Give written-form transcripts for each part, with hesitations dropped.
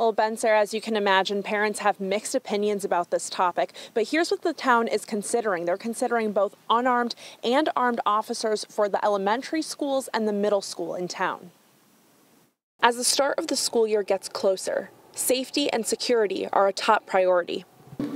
Well, Ben, Sarah, as you can imagine, parents have mixed opinions about this topic, but here's what the town is considering. They're considering both unarmed and armed officers for the elementary schools and the middle school in town. As the start of the school year gets closer, safety and security are a top priority.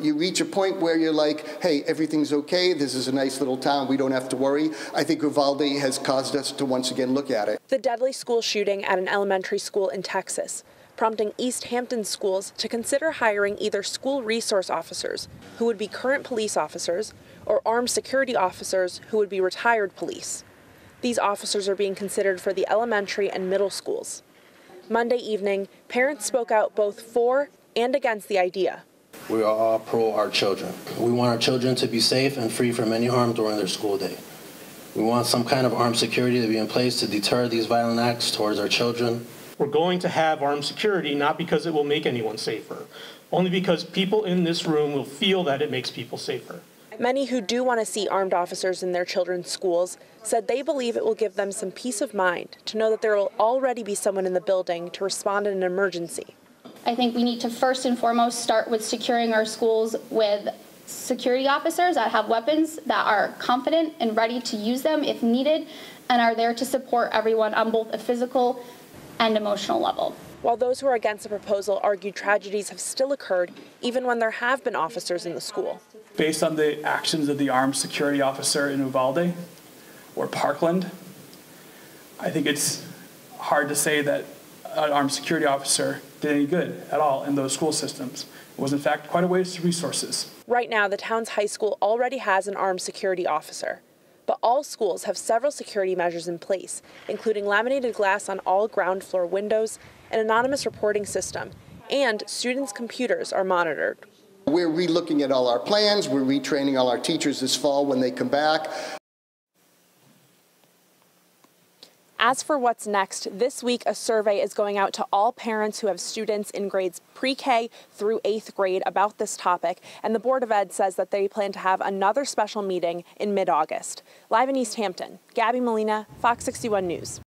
You reach a point where you're like, hey, everything's okay, this is a nice little town, we don't have to worry. I think Uvalde has caused us to once again look at it. The deadly school shooting at an elementary school in Texas, prompting East Hampton schools to consider hiring either school resource officers, who would be current police officers, or armed security officers, who would be retired police. These officers are being considered for the elementary and middle schools. Monday evening, parents spoke out both for and against the idea. We are all pro our children. We want our children to be safe and free from any harm during their school day. We want some kind of armed security to be in place to deter these violent acts towards our children. We're going to have armed security not because it will make anyone safer, only because people in this room will feel that it makes people safer. Many who do want to see armed officers in their children's schools said they believe it will give them some peace of mind to know that there will already be someone in the building to respond in an emergency. I think we need to first and foremost start with securing our schools with security officers that have weapons, that are confident and ready to use them if needed, and are there to support everyone on both a physical and emotional level. While those who are against the proposal argue tragedies have still occurred even when there have been officers in the school. Based on the actions of the armed security officer in Uvalde or Parkland, I think it's hard to say that an armed security officer did any good at all in those school systems. It was in fact quite a waste of resources. Right now, the town's high school already has an armed security officer. But all schools have several security measures in place, including laminated glass on all ground floor windows, an anonymous reporting system, and students' computers are monitored. We're re-looking at all our plans, we're retraining all our teachers this fall when they come back. As for what's next, this week a survey is going out to all parents who have students in grades pre-K through 8th grade about this topic, and the Board of Ed says that they plan to have another special meeting in mid-August. Live in East Hampton, Gabby Molina, Fox 61 News.